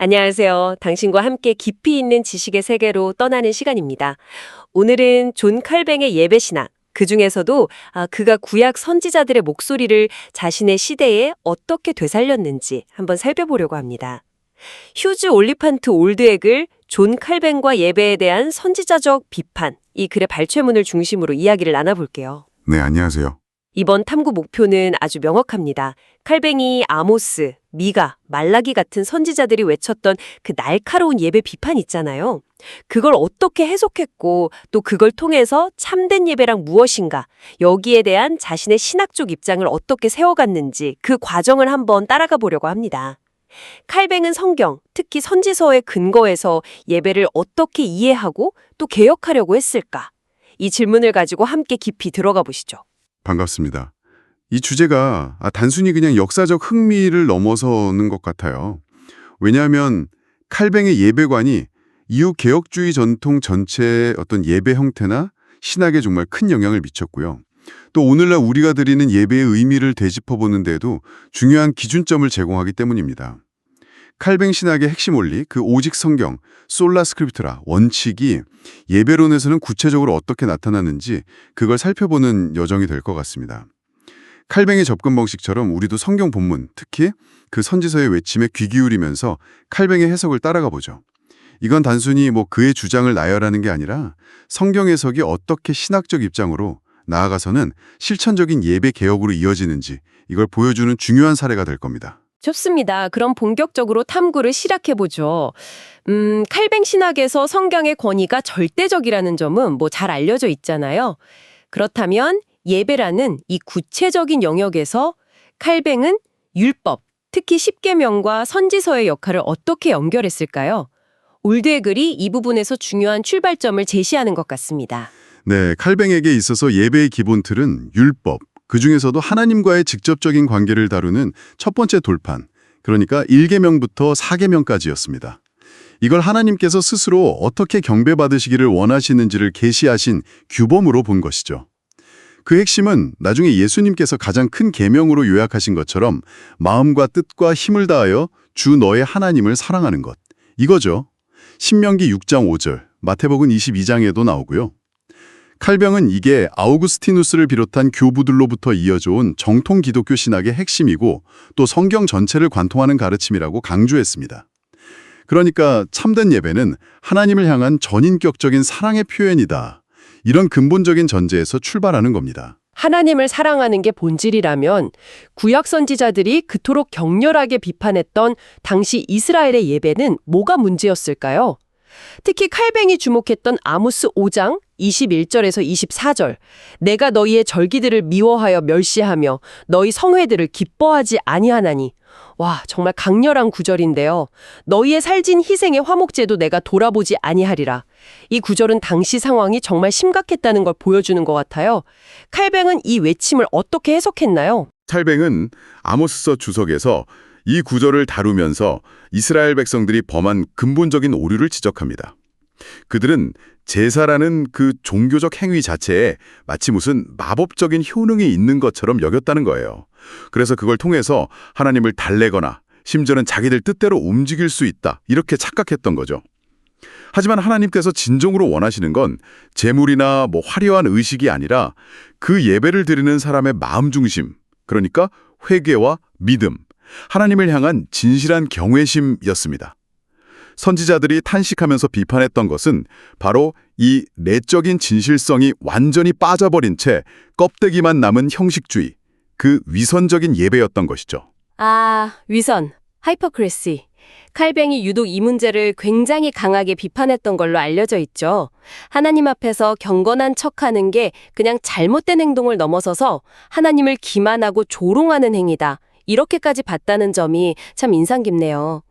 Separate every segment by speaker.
Speaker 1: 안녕하세요. 당신과 함께 깊이 있는 지식의 세계로 떠나는 시간입니다. 오늘은 존 칼뱅의 예배 신학, 그중에서도 그가 구약 선지자들의 목소리를 자신의 시대에 어떻게 되살렸는지 한번 살펴보려고 합니다. 휴즈 올리판트 올드액을 존 칼뱅과 예배에 대한 선지자적 비판, 이 글의 발췌문을 중심으로 이야기를 나눠볼게요.
Speaker 2: 네, 안녕하세요.
Speaker 1: 이번 탐구 목표는 아주 명확합니다. 칼뱅이 아모스, 미가, 말라기 같은 선지자들이 외쳤던 그 날카로운 예배 비판 있잖아요. 그걸 어떻게 해석했고 또 그걸 통해서 참된 예배랑 무엇인가, 여기에 대한 자신의 신학적 입장을 어떻게 세워갔는지 그 과정을 한번 따라가 보려고 합니다. 칼뱅은 성경, 특히 선지서의 근거에서 예배를 어떻게 이해하고 또 개혁하려고 했을까? 이 질문을 가지고 함께 깊이 들어가 보시죠.
Speaker 2: 반갑습니다. 이 주제가 단순히 그냥 역사적 흥미를 넘어서는 것 같아요. 왜냐하면 칼뱅의 예배관이 이후 개혁주의 전통 전체의 어떤 예배 형태나 신학에 정말 큰 영향을 미쳤고요. 또 오늘날 우리가 드리는 예배의 의미를 되짚어보는 데에도 중요한 기준점을 제공하기 때문입니다. 칼뱅 신학의 핵심 원리, 그 오직 성경, 솔라 스크립트라 원칙이 예배론에서는 구체적으로 어떻게 나타나는지 그걸 살펴보는 여정이 될 것 같습니다. 칼뱅의 접근 방식처럼 우리도 성경 본문, 특히 그 선지서의 외침에 귀 기울이면서 칼뱅의 해석을 따라가 보죠. 이건 단순히 그의 주장을 나열하는 게 아니라 성경 해석이 어떻게 신학적 입장으로 나아가서는 실천적인 예배 개혁으로 이어지는지 이걸 보여주는 중요한 사례가 될 겁니다.
Speaker 1: 좋습니다. 그럼 본격적으로 탐구를 시작해보죠. 칼뱅 신학에서 성경의 권위가 절대적이라는 점은 잘 알려져 있잖아요. 그렇다면 예배라는 이 구체적인 영역에서 칼뱅은 율법, 특히 십계명과 선지서의 역할을 어떻게 연결했을까요? 올드의 글이 이 부분에서 중요한 출발점을 제시하는 것 같습니다.
Speaker 2: 네, 칼뱅에게 있어서 예배의 기본 틀은 율법, 그중에서도 하나님과의 직접적인 관계를 다루는 첫 번째 돌판, 그러니까 1계명부터 4계명까지였습니다. 이걸 하나님께서 스스로 어떻게 경배받으시기를 원하시는지를 계시하신 규범으로 본 것이죠. 그 핵심은 나중에 예수님께서 가장 큰 계명으로 요약하신 것처럼 마음과 뜻과 힘을 다하여 주 너의 하나님을 사랑하는 것. 이거죠. 신명기 6장 5절, 마태복음 22장에도 나오고요. 칼뱅은 이게 아우구스티누스를 비롯한 교부들로부터 이어져 온 정통 기독교 신학의 핵심이고 또 성경 전체를 관통하는 가르침이라고 강조했습니다. 그러니까 참된 예배는 하나님을 향한 전인격적인 사랑의 표현이다. 이런 근본적인 전제에서 출발하는 겁니다.
Speaker 1: 하나님을 사랑하는 게 본질이라면 구약 선지자들이 그토록 격렬하게 비판했던 당시 이스라엘의 예배는 뭐가 문제였을까요? 특히 칼뱅이 주목했던 아모스 5장 21절에서 24절, 내가 너희의 절기들을 미워하여 멸시하며 너희 성회들을 기뻐하지 아니하나니. 와, 정말 강렬한 구절인데요. 너희의 살진 희생의 화목제도 내가 돌아보지 아니하리라. 이 구절은 당시 상황이 정말 심각했다는 걸 보여주는 것 같아요. 칼뱅은 이 외침을 어떻게 해석했나요?
Speaker 2: 칼뱅은 아모스서 주석에서 이 구절을 다루면서 이스라엘 백성들이 범한 근본적인 오류를 지적합니다. 그들은 제사라는 그 종교적 행위 자체에 마치 무슨 마법적인 효능이 있는 것처럼 여겼다는 거예요. 그래서 그걸 통해서 하나님을 달래거나 심지어는 자기들 뜻대로 움직일 수 있다, 이렇게 착각했던 거죠. 하지만 하나님께서 진정으로 원하시는 건 제물이나 화려한 의식이 아니라 그 예배를 드리는 사람의 마음 중심, 그러니까 회개와 믿음, 하나님을 향한 진실한 경외심이었습니다. 선지자들이 탄식하면서 비판했던 것은 바로 이 내적인 진실성이 완전히 빠져버린 채 껍데기만 남은 형식주의, 그 위선적인 예배였던 것이죠.
Speaker 1: 위선, 하이퍼크레시. 칼뱅이 유독 이 문제를 굉장히 강하게 비판했던 걸로 알려져 있죠. 하나님 앞에서 경건한 척하는 게 그냥 잘못된 행동을 넘어서서 하나님을 기만하고 조롱하는 행위다. 이렇게까지 봤다는 점이 참 인상 깊네요.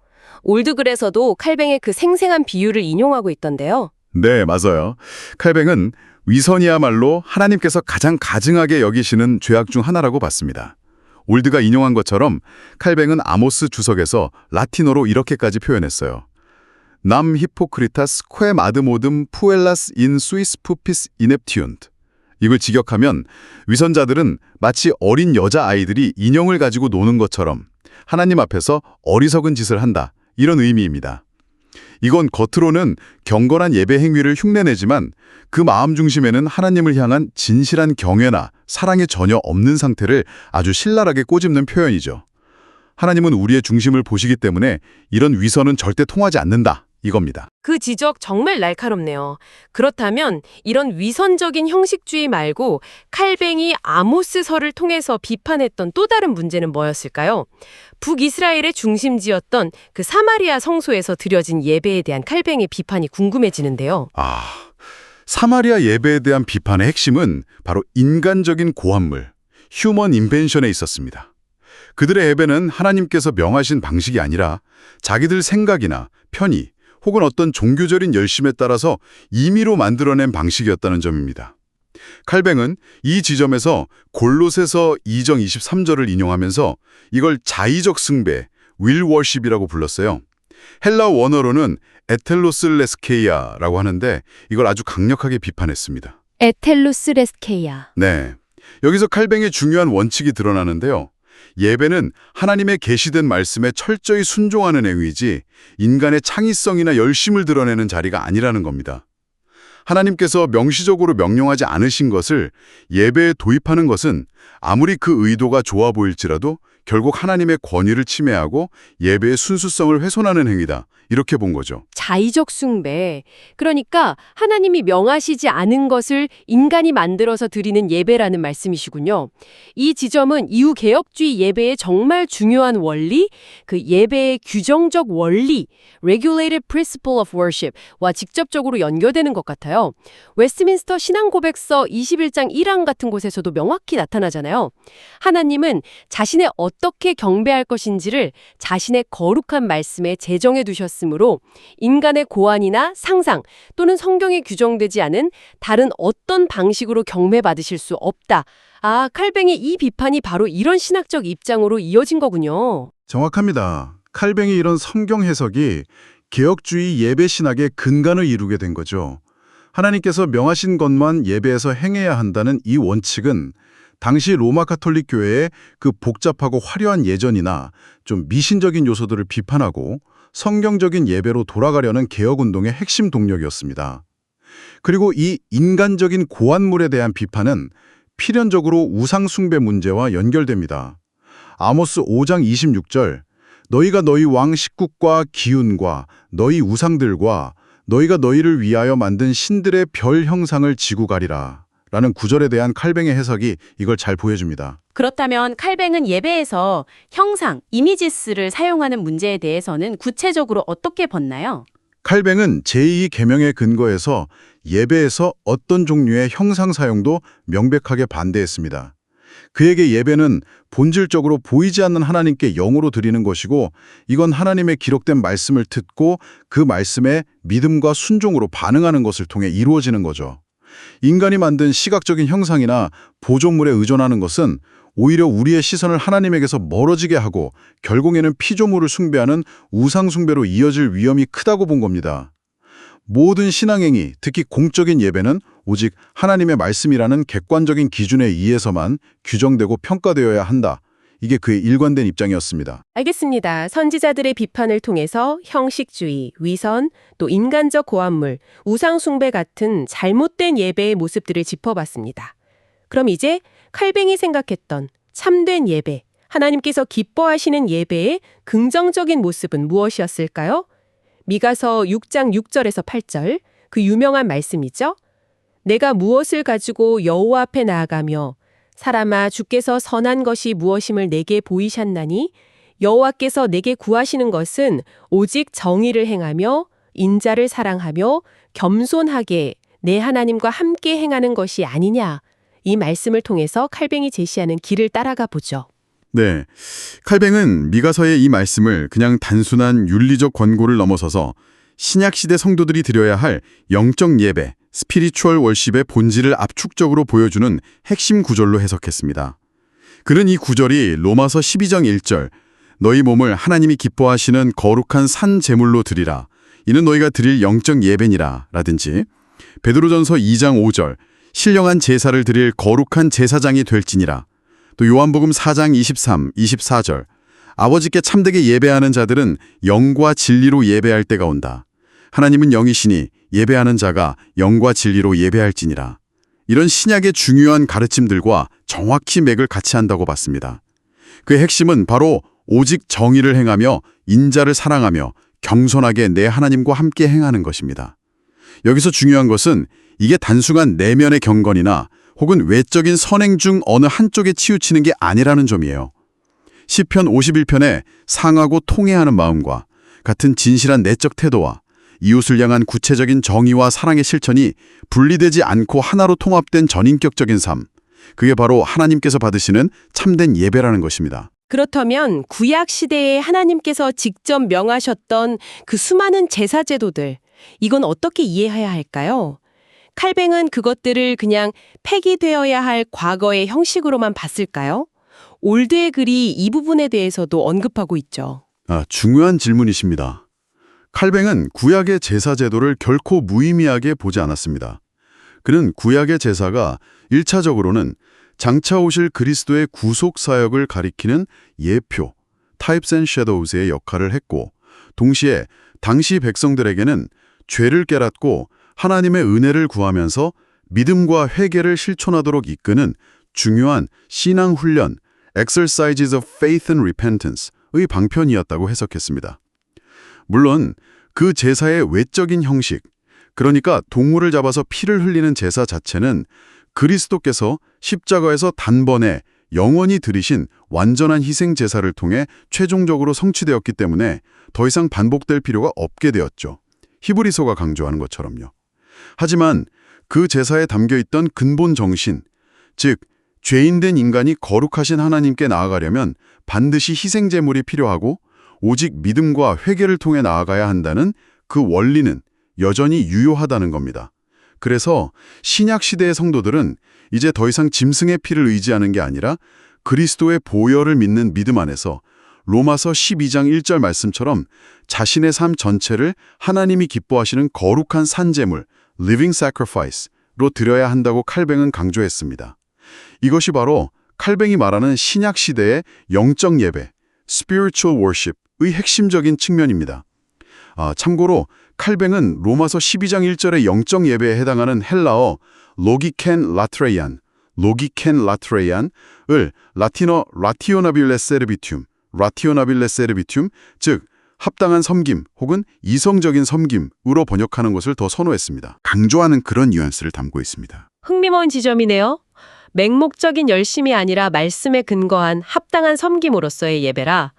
Speaker 1: 올드글에서도 칼뱅의 그 생생한 비유를 인용하고 있던데요.
Speaker 2: 네, 맞아요. 칼뱅은 위선이야말로 하나님께서 가장 가증하게 여기시는 죄악 중 하나라고 봤습니다. 올드가 인용한 것처럼 칼뱅은 아모스 주석에서 라틴어로 이렇게까지 표현했어요. 남 히포크리타스 퀘 아드모듬 푸엘라스 인 스위스 푸피스 이넵티운트. 이걸 직역하면 위선자들은 마치 어린 여자아이들이 인형을 가지고 노는 것처럼 하나님 앞에서 어리석은 짓을 한다, 이런 의미입니다. 이건 겉으로는 경건한 예배 행위를 흉내내지만 그 마음 중심에는 하나님을 향한 진실한 경외나 사랑이 전혀 없는 상태를 아주 신랄하게 꼬집는 표현이죠. 하나님은 우리의 중심을 보시기 때문에 이런 위선은 절대 통하지 않는다, 이겁니다.
Speaker 1: 그 지적 정말 날카롭네요. 그렇다면 이런 위선적인 형식주의 말고 칼뱅이 아모스서를 통해서 비판했던 또 다른 문제는 뭐였을까요? 북이스라엘의 중심지였던 그 사마리아 성소에서 드려진 예배에 대한 칼뱅의 비판이 궁금해지는데요.
Speaker 2: 사마리아 예배에 대한 비판의 핵심은 바로 인간적인 고한물, 휴먼 인벤션에 있었습니다. 그들의 예배는 하나님께서 명하신 방식이 아니라 자기들 생각이나 편의, 혹은 어떤 종교적인 열심에 따라서 임의로 만들어낸 방식이었다는 점입니다. 칼뱅은 이 지점에서 골로새서 2장 23절을 인용하면서 이걸 자의적 숭배, will worship이라고 불렀어요. 헬라어 원어로는 에텔로슬레스케이아라고 하는데 이걸 아주 강력하게 비판했습니다.
Speaker 3: 에텔로스레스케이아.
Speaker 2: 네, 여기서 칼뱅의 중요한 원칙이 드러나는데요. 예배는 하나님의 계시된 말씀에 철저히 순종하는 행위이지 인간의 창의성이나 열심을 드러내는 자리가 아니라는 겁니다. 하나님께서 명시적으로 명령하지 않으신 것을 예배에 도입하는 것은 아무리 그 의도가 좋아 보일지라도 결국 하나님의 권위를 침해하고 예배의 순수성을 훼손하는 행위다. 이렇게 본 거죠.
Speaker 1: 자의적 숭배. 그러니까 하나님이 명하시지 않은 것을 인간이 만들어서 드리는 예배라는 말씀이시군요. 이 지점은 이후 개혁주의 예배의 정말 중요한 원리, 그 예배의 규정적 원리, regulated principle of worship와 직접적으로 연결되는 것 같아요. 웨스트민스터 신앙고백서 21장 1항 같은 곳에서도 명확히 나타나잖아요. 하나님은 자신의 어떻게 경배할 것인지를 자신의 거룩한 말씀에 제정해 두셨으므로 인간의 고안이나 상상 또는 성경에 규정되지 않은 다른 어떤 방식으로 경배받으실 수 없다. 칼뱅의 이 비판이 바로 이런 신학적 입장으로 이어진 거군요.
Speaker 2: 정확합니다. 칼뱅의 이런 성경 해석이 개혁주의 예배 신학의 근간을 이루게 된 거죠. 하나님께서 명하신 것만 예배에서 행해야 한다는 이 원칙은 당시 로마 가톨릭 교회의 그 복잡하고 화려한 예전이나 좀 미신적인 요소들을 비판하고 성경적인 예배로 돌아가려는 개혁운동의 핵심 동력이었습니다. 그리고 이 인간적인 고안물에 대한 비판은 필연적으로 우상숭배 문제와 연결됩니다. 아모스 5장 26절, 너희가 너희 왕 식국과 기운과 너희 우상들과 너희가 너희를 위하여 만든 신들의 별 형상을 지고 가리라 라는 구절에 대한 칼뱅의 해석이 이걸 잘 보여줍니다.
Speaker 3: 그렇다면 칼뱅은 예배에서 형상, 이미지스를 사용하는 문제에 대해서는 구체적으로 어떻게 봤나요?
Speaker 2: 칼뱅은 제2 계명의 근거에서 예배에서 어떤 종류의 형상 사용도 명백하게 반대했습니다. 그에게 예배는 본질적으로 보이지 않는 하나님께 영으로 드리는 것이고 이건 하나님의 기록된 말씀을 듣고 그 말씀에 믿음과 순종으로 반응하는 것을 통해 이루어지는 거죠. 인간이 만든 시각적인 형상이나 보존물에 의존하는 것은 오히려 우리의 시선을 하나님에게서 멀어지게 하고 결국에는 피조물을 숭배하는 우상숭배로 이어질 위험이 크다고 본 겁니다. 모든 신앙행위, 특히 공적인 예배는 오직 하나님의 말씀이라는 객관적인 기준에 의해서만 규정되고 평가되어야 한다. 이게 그의 일관된 입장이었습니다.
Speaker 1: 알겠습니다. 선지자들의 비판을 통해서 형식주의, 위선, 또 인간적 고안물, 우상숭배 같은 잘못된 예배의 모습들을 짚어봤습니다. 그럼 이제 칼뱅이 생각했던 참된 예배, 하나님께서 기뻐하시는 예배의 긍정적인 모습은 무엇이었을까요? 미가서 6장 6절에서 8절, 그 유명한 말씀이죠. 내가 무엇을 가지고 여호와 앞에 나아가며 사람아 주께서 선한 것이 무엇임을 내게 보이셨나니 여호와께서 내게 구하시는 것은 오직 정의를 행하며 인자를 사랑하며 겸손하게 내 하나님과 함께 행하는 것이 아니냐. 이 말씀을 통해서 칼뱅이 제시하는 길을 따라가 보죠.
Speaker 2: 네, 칼뱅은 미가서의 이 말씀을 그냥 단순한 윤리적 권고를 넘어서서 신약시대 성도들이 드려야 할 영적 예배, 스피리추얼 월십의 본질을 압축적으로 보여주는 핵심 구절로 해석했습니다. 그는 이 구절이 로마서 12장 1절, 너희 몸을 하나님이 기뻐하시는 거룩한 산 제물로 드리라, 이는 너희가 드릴 영적 예배니라 라든지 베드로전서 2장 5절, 신령한 제사를 드릴 거룩한 제사장이 될지니라, 또 요한복음 4장 23, 24절, 아버지께 참되게 예배하는 자들은 영과 진리로 예배할 때가 온다. 하나님은 영이시니 예배하는 자가 영과 진리로 예배할지니라. 이런 신약의 중요한 가르침들과 정확히 맥을 같이 한다고 봤습니다. 그 핵심은 바로 오직 정의를 행하며 인자를 사랑하며 겸손하게 내 하나님과 함께 행하는 것입니다. 여기서 중요한 것은 이게 단순한 내면의 경건이나 혹은 외적인 선행 중 어느 한쪽에 치우치는 게 아니라는 점이에요. 시편 51편에 상하고 통회하는 마음과 같은 진실한 내적 태도와 이웃을 향한 구체적인 정의와 사랑의 실천이 분리되지 않고 하나로 통합된 전인격적인 삶, 그게 바로 하나님께서 받으시는 참된 예배라는 것입니다.
Speaker 1: 그렇다면 구약 시대에 하나님께서 직접 명하셨던 그 수많은 제사 제도들, 이건 어떻게 이해해야 할까요? 칼뱅은 그것들을 그냥 폐기되어야 할 과거의 형식으로만 봤을까요? 올드의 글이 이 부분에 대해서도 언급하고 있죠.
Speaker 2: 중요한 질문이십니다. 칼뱅은 구약의 제사 제도를 결코 무의미하게 보지 않았습니다. 그는 구약의 제사가 1차적으로는 장차 오실 그리스도의 구속 사역을 가리키는 예표, Types and Shadows의 역할을 했고, 동시에 당시 백성들에게는 죄를 깨닫고 하나님의 은혜를 구하면서 믿음과 회개를 실천하도록 이끄는 중요한 신앙 훈련, Exercises of Faith and Repentance의 방편이었다고 해석했습니다. 물론 그 제사의 외적인 형식, 그러니까 동물을 잡아서 피를 흘리는 제사 자체는 그리스도께서 십자가에서 단번에 영원히 드리신 완전한 희생 제사를 통해 최종적으로 성취되었기 때문에 더 이상 반복될 필요가 없게 되었죠. 히브리서가 강조하는 것처럼요. 하지만 그 제사에 담겨있던 근본 정신, 즉 죄인된 인간이 거룩하신 하나님께 나아가려면 반드시 희생 제물이 필요하고 오직 믿음과 회개를 통해 나아가야 한다는 그 원리는 여전히 유효하다는 겁니다. 그래서 신약 시대의 성도들은 이제 더 이상 짐승의 피를 의지하는 게 아니라 그리스도의 보혈을 믿는 믿음 안에서 로마서 12장 1절 말씀처럼 자신의 삶 전체를 하나님이 기뻐하시는 거룩한 산제물, living sacrifice로 드려야 한다고 칼뱅은 강조했습니다. 이것이 바로 칼뱅이 말하는 신약 시대의 영적 예배, spiritual worship의 핵심적인 측면입니다. 참고로 칼뱅은 로마서 12장 1절의 영적 예배에 해당하는 헬라어 로기켄 라트레이안을 라틴어 라티오나빌레 세르비툼, 즉 합당한 섬김 혹은 이성적인 섬김으로 번역하는 것을 더 선호했습니다. 강조하는 그런 뉘앙스를 담고 있습니다.
Speaker 1: 흥미로운 지점이네요. 맹목적인 열심이 아니라 말씀에 근거한 합당한 섬김으로서의 예배라.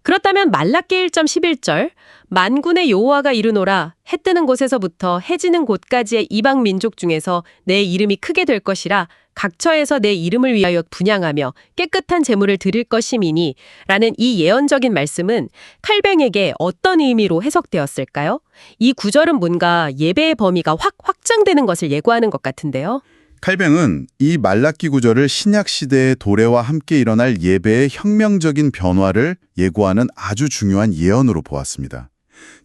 Speaker 1: 그렇다면 말라기 1.11절 만군의 여호와가 이르노라 해 뜨는 곳에서부터 해 지는 곳까지의 이방 민족 중에서 내 이름이 크게 될 것이라 각처에서 내 이름을 위하여 분향하며 깨끗한 제물을 드릴 것임이니 라는 이 예언적인 말씀은 칼뱅에게 어떤 의미로 해석되었을까요? 이 구절은 뭔가 예배의 범위가 확 확장되는 것을 예고하는 것 같은데요.
Speaker 2: 칼뱅은 이 말라기 구절을 신약 시대의 도래와 함께 일어날 예배의 혁명적인 변화를 예고하는 아주 중요한 예언으로 보았습니다.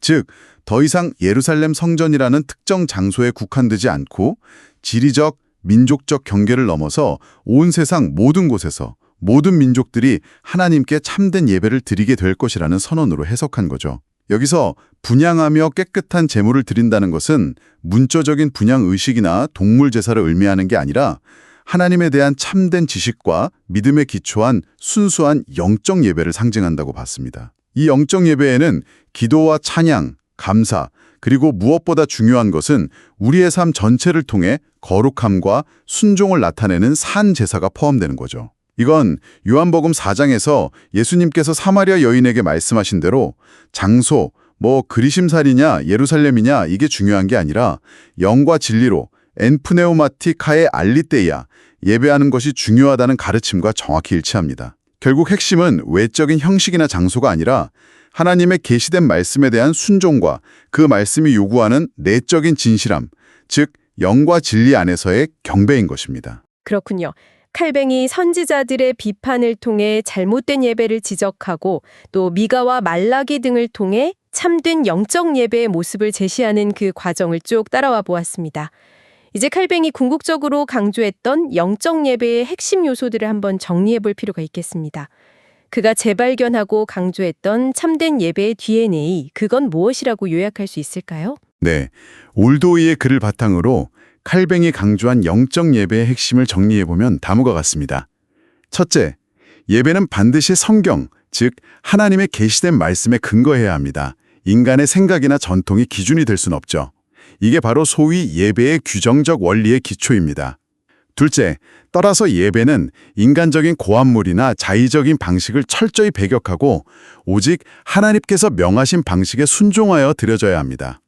Speaker 2: 즉, 더 이상 예루살렘 성전이라는 특정 장소에 국한되지 않고 지리적, 민족적 경계를 넘어서 온 세상 모든 곳에서 모든 민족들이 하나님께 참된 예배를 드리게 될 것이라는 선언으로 해석한 거죠. 여기서 분향하며 깨끗한 제물을 드린다는 것은 문자적인 분향 의식이나 동물 제사를 의미하는 게 아니라 하나님에 대한 참된 지식과 믿음에 기초한 순수한 영적 예배를 상징한다고 봤습니다. 이 영적 예배에는 기도와 찬양, 감사, 그리고 무엇보다 중요한 것은 우리의 삶 전체를 통해 거룩함과 순종을 나타내는 산 제사가 포함되는 거죠. 이건 요한복음 4장에서 예수님께서 사마리아 여인에게 말씀하신 대로 장소, 그리심살이냐 예루살렘이냐 이게 중요한 게 아니라 영과 진리로 엔프네오마티카의 알리떼이야 예배하는 것이 중요하다는 가르침과 정확히 일치합니다. 결국 핵심은 외적인 형식이나 장소가 아니라 하나님의 계시된 말씀에 대한 순종과 그 말씀이 요구하는 내적인 진실함, 즉 영과 진리 안에서의 경배인 것입니다.
Speaker 1: 그렇군요. 칼뱅이 선지자들의 비판을 통해 잘못된 예배를 지적하고 또 미가와 말라기 등을 통해 참된 영적 예배의 모습을 제시하는 그 과정을 쭉 따라와 보았습니다. 이제 칼뱅이 궁극적으로 강조했던 영적 예배의 핵심 요소들을 한번 정리해 볼 필요가 있겠습니다.
Speaker 4: 그가 재발견하고 강조했던 참된 예배의 DNA, 그건 무엇이라고 요약할 수 있을까요?
Speaker 2: 네, 올도이의 글을 바탕으로 칼뱅이 강조한 영적 예배의 핵심을 정리해보면 다음과 같습니다. 첫째, 예배는 반드시 성경, 즉 하나님의 계시된 말씀에 근거해야 합니다. 인간의 생각이나 전통이 기준이 될 수는 없죠. 이게 바로 소위 예배의 규정적 원리의 기초입니다. 둘째, 따라서 예배는 인간적인 고함물이나 자의적인 방식을 철저히 배격하고 오직 하나님께서 명하신 방식에 순종하여 드려져야 합니다.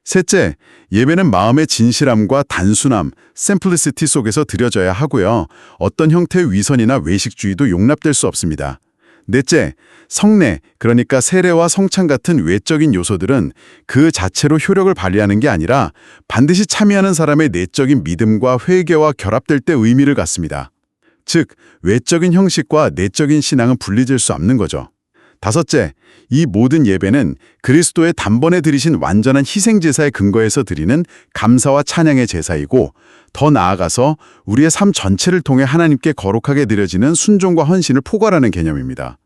Speaker 2: 셋째, 예배는 마음의 진실함과 단순함, simplicity 속에서 드려져야 하고요. 어떤 형태의 위선이나 외식주의도 용납될 수 없습니다. 넷째, 성례, 그러니까 세례와 성찬 같은 외적인 요소들은 그 자체로 효력을 발휘하는 게 아니라 반드시 참여하는 사람의 내적인 믿음과 회개와 결합될 때 의미를 갖습니다. 즉, 외적인 형식과 내적인 신앙은 분리될 수 없는 거죠. 다섯째, 이 모든 예배는 그리스도의 단번에 드리신 완전한 희생제사의 근거에서 드리는 감사와 찬양의 제사이고 더 나아가서 우리의 삶 전체를 통해 하나님께 거룩하게 드려지는 순종과 헌신을 포괄하는 개념입니다.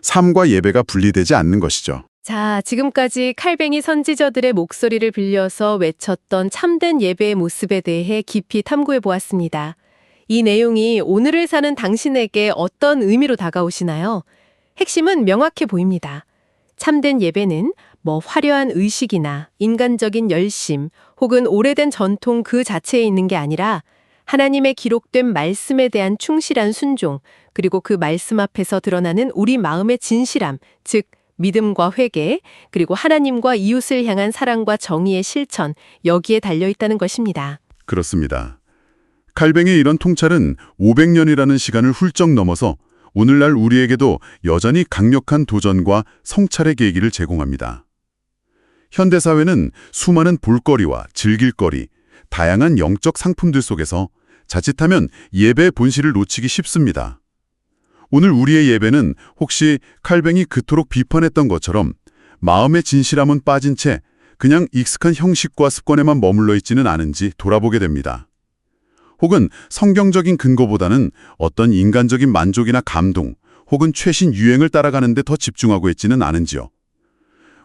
Speaker 2: 삶과 예배가 분리되지 않는 것이죠.
Speaker 4: 자, 지금까지 칼뱅이 선지자들의 목소리를 빌려서 외쳤던 참된 예배의 모습에 대해 깊이 탐구해 보았습니다. 이 내용이 오늘을 사는 당신에게 어떤 의미로 다가오시나요? 핵심은 명확해 보입니다. 참된 예배는 화려한 의식이나 인간적인 열심 혹은 오래된 전통 그 자체에 있는 게 아니라 하나님의 기록된 말씀에 대한 충실한 순종, 그리고 그 말씀 앞에서 드러나는 우리 마음의 진실함, 즉 믿음과 회개, 그리고 하나님과 이웃을 향한 사랑과 정의의 실천, 여기에 달려있다는 것입니다.
Speaker 2: 그렇습니다. 칼뱅의 이런 통찰은 500년이라는 시간을 훌쩍 넘어서 오늘날 우리에게도 여전히 강력한 도전과 성찰의 계기를 제공합니다. 현대사회는 수많은 볼거리와 즐길거리, 다양한 영적 상품들 속에서 자칫하면 예배의 본질을 놓치기 쉽습니다. 오늘 우리의 예배는 혹시 칼뱅이 그토록 비판했던 것처럼 마음의 진실함은 빠진 채 그냥 익숙한 형식과 습관에만 머물러 있지는 않은지 돌아보게 됩니다. 혹은 성경적인 근거보다는 어떤 인간적인 만족이나 감동, 혹은 최신 유행을 따라가는 데 더 집중하고 있지는 않은지요.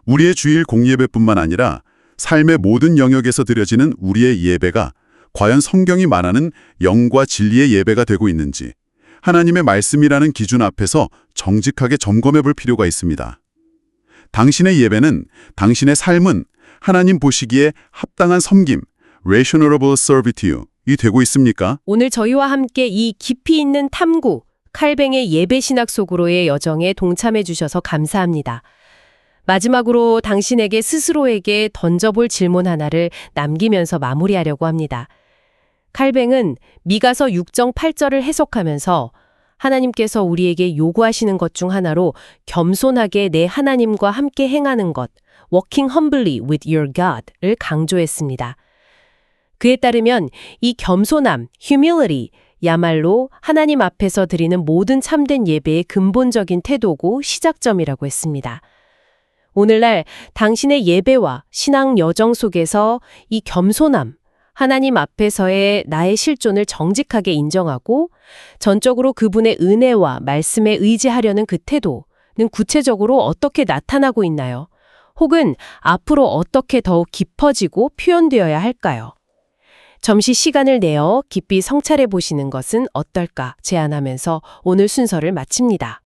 Speaker 2: 우리의 주일 공예배뿐만 아니라 삶의 모든 영역에서 드려지는 우리의 예배가 과연 성경이 말하는 영과 진리의 예배가 되고 있는지 하나님의 말씀이라는 기준 앞에서 정직하게 점검해 볼 필요가 있습니다. 당신의 예배는, 당신의 삶은 하나님 보시기에 합당한 섬김, rationable servitude 이 되고 있습니까?
Speaker 4: 오늘 저희와 함께 이 깊이 있는 탐구, 칼뱅의 예배 신학 속으로의 여정에 동참해 주셔서 감사합니다. 마지막으로 당신에게 스스로에게 던져볼 질문 하나를 남기면서 마무리하려고 합니다. 칼뱅은 미가서 6장 8절을 해석하면서 하나님께서 우리에게 요구하시는 것 중 하나로 겸손하게 내 하나님과 함께 행하는 것, walking humbly with your God을 강조했습니다. 그에 따르면 이 겸손함, humility, 야말로 하나님 앞에서 드리는 모든 참된 예배의 근본적인 태도고 시작점이라고 했습니다. 오늘날 당신의 예배와 신앙 여정 속에서 이 겸손함, 하나님 앞에서의 나의 실존을 정직하게 인정하고 전적으로 그분의 은혜와 말씀에 의지하려는 그 태도는 구체적으로 어떻게 나타나고 있나요? 혹은 앞으로 어떻게 더욱 깊어지고 표현되어야 할까요? 잠시 시간을 내어 깊이 성찰해 보시는 것은 어떨까 제안하면서 오늘 순서를 마칩니다.